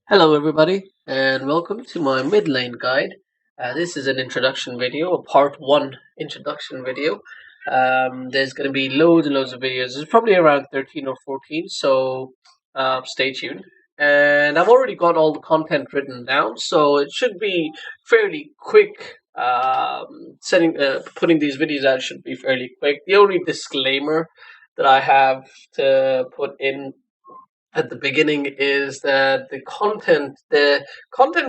Hello everybody and welcome to my mid lane guide. This is an introduction video, a part 1 introduction video. There's going to be loads and loads of videos. There's probably around 13 or 14, so stay tuned. And I've already got all the content written down, so it should be fairly quick. Putting these videos out should be fairly quick. The only disclaimer that I have to put in at the beginning is that the content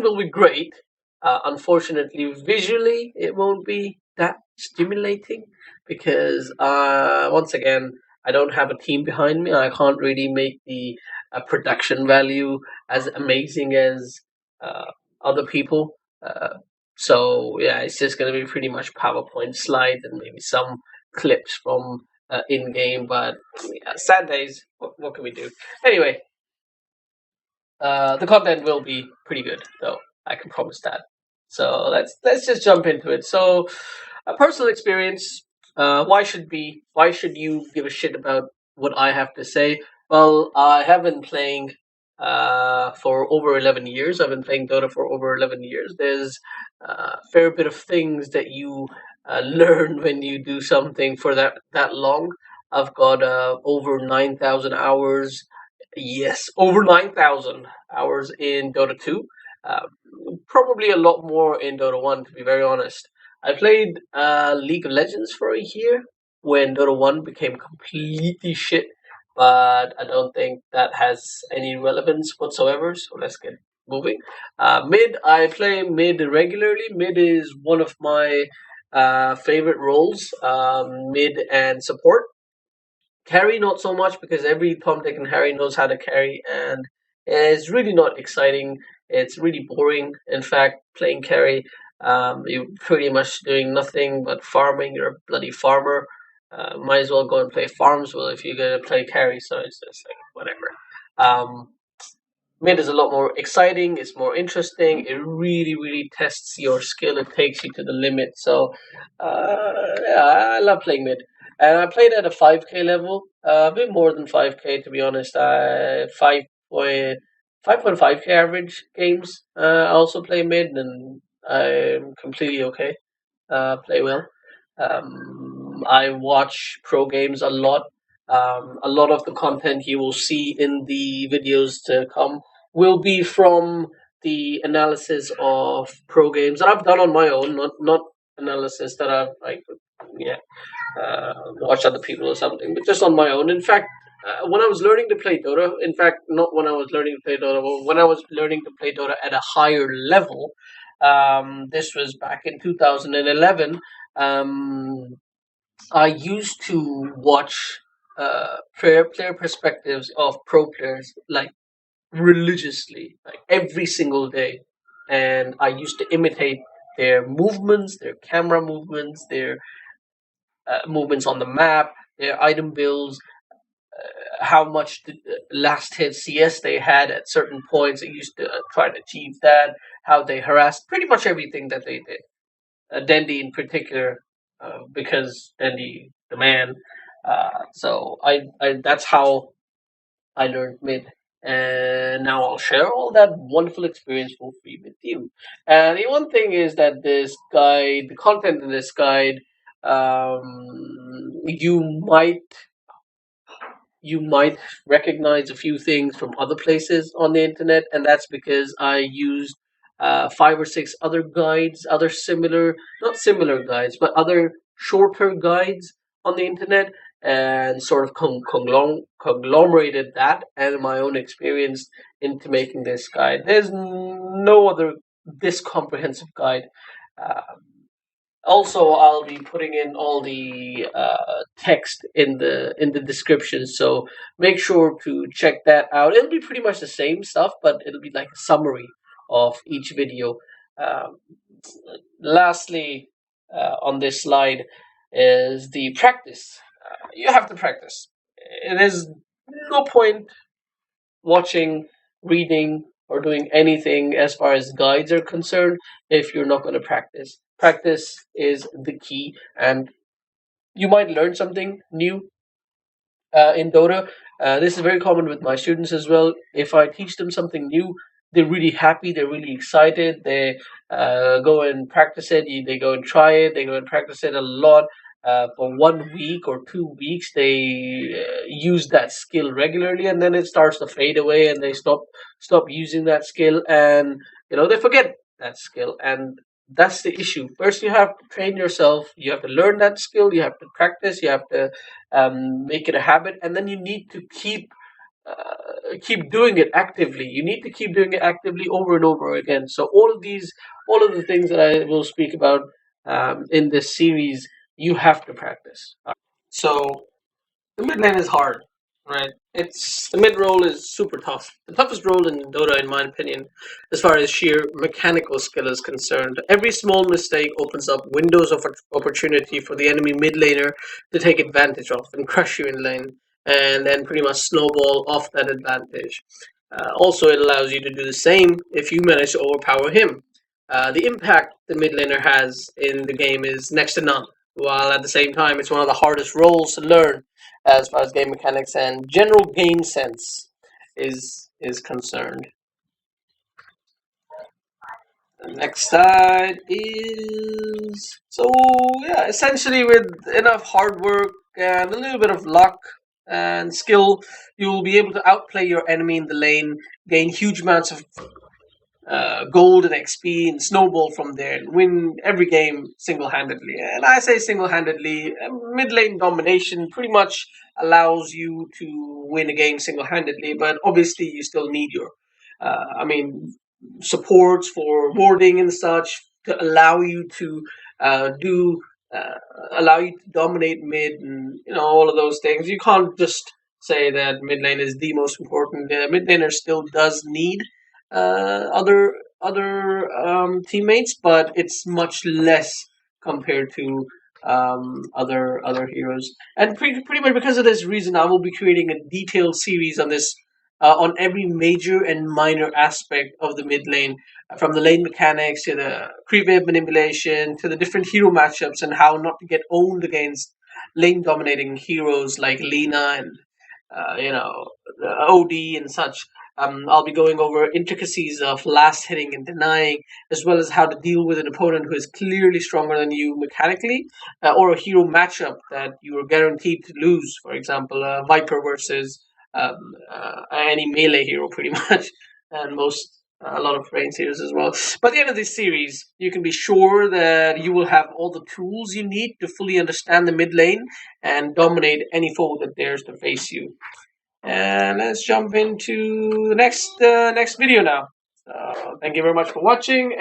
will be great. Unfortunately, visually it won't be that stimulating because once again I don't have a team behind me. I can't really make the production value as amazing as other people. So yeah, it's just going to be pretty much PowerPoint slides and maybe some clips from in game. But yeah, sad days. What can we do? Anyway, the content will be pretty good, though. I can promise that. So let's just jump into it. So, a personal experience. Why should you give a shit about what I have to say? Well, I have been playing for over 11 years. I've been playing Dota for over 11 years. There's a fair bit of things that you learn when you do something for that long. I've got over 9,000 hours. Yes, over 9,000 hours in Dota 2. Uh, Probably a lot more in Dota 1, to be very honest. I played League of Legends for a year when Dota 1 became completely shit, but I don't think that has any relevance whatsoever, so let's get moving. Mid, I play mid regularly. Mid is one of my favorite roles, mid and support. Carry not so much because every Tom, Dick, and Harry knows how to carry, and it's really not exciting. It's really boring. In fact, playing carry, you're pretty much doing nothing but farming. You're a bloody farmer. Might as well go and play Farmsville if you're gonna play carry. So it's just like whatever. Um, Mid is a lot more exciting. It's more interesting. It really, really tests your skill. It takes you to the limit. So, yeah, I love playing mid. And I played at a 5K level, a bit more than 5K to be honest. 5.5K average games. I also play mid, and I'm completely okay. Play well. I watch pro games a lot. A lot of the content you will see in the videos to come will be from the analysis of pro games that I've done on my own, not analysis that I've like yeah watched other people or something, but just on my own. In fact, when I was learning to play Dota, in fact, not when I was learning to play Dota, but when I was learning to play Dota at a higher level, this was back in 2011. Um, I used to watch player perspectives of pro players like religiously, like every single day, and I used to imitate their movements, their camera movements, their movements on the map, their item builds, how much last hit CS they had at certain points. I used to try to achieve that. How they harassed pretty much everything that they did. Dendy in particular, because Dendy the man. So I that's how I learned mid, and now I'll share all that wonderful experience for free with you. And the one thing is that this guide, the content in this guide, you might recognize a few things from other places on the internet, and that's because I used 5 or 6 other guides, other similar, not similar guides, but other shorter guides on the internet, and sort of conglomerated that and my own experience into making this guide. There's no other this comprehensive guide. Uh, Also, I'll be putting in all the text in the description, so make sure to check that out. It'll be pretty much the same stuff, but it'll be like a summary of each video. Um, Lastly, on this slide is the practice. You have to practice. There's no point watching, reading, or doing anything as far as guides are concerned if you're not going to practice. Practice is the key, and you might learn something new in Dota. This is very common with my students as well. If I teach them something new, they're really happy, they're really excited. They go and practice it. They go and try it. They go and practice it a lot. For 1 week or 2 weeks, they use that skill regularly, and then it starts to fade away, and they stop using that skill, and they forget that skill, and that's the issue. First, you have to train yourself. You have to learn that skill. You have to practice. You have to make it a habit, and then you need to keep doing it actively. You need to keep doing it actively over and over again. So all of the things that I will speak about in this series, you have to practice. So the mid lane is hard, right? It's the mid role is super tough. The toughest role in Dota, in my opinion, as far as sheer mechanical skill is concerned. Every small mistake opens up windows of opportunity for the enemy mid laner to take advantage of and crush you in lane, and then pretty much snowball off that advantage. Also, it allows you to do the same if you manage to overpower him. The impact the mid laner has in the game is next to none, while at the same time, it's one of the hardest roles to learn as far as game mechanics and general game sense is concerned. The next side is yeah, essentially with enough hard work and a little bit of luck and skill, you will be able to outplay your enemy in the lane, gain huge amounts of gold and XP and snowball from there and win every game single handedly. And I say single handedly, mid lane domination pretty much allows you to win a game single handedly, but obviously you still need your, I mean, supports for warding and such to allow you to do. Allow you to dominate mid and all of those things. You can't just say that mid lane is the most important. Mid laner still does need other teammates, but it's much less compared to other heroes. And pretty much because of this reason, I will be creating a detailed series on this. On every major and minor aspect of the mid lane, from the lane mechanics to the creep wave manipulation to the different hero matchups and how not to get owned against lane dominating heroes like Lina and OD and such. I'll be going over intricacies of last hitting and denying, as well as how to deal with an opponent who is clearly stronger than you mechanically, or a hero matchup that you are guaranteed to lose. For example, Viper versus any melee hero, pretty much, and a lot of range heroes as well. By the end of this series, you can be sure that you will have all the tools you need to fully understand the mid lane and dominate any foe that dares to face you. And let's jump into the next video now. Thank you very much for watching.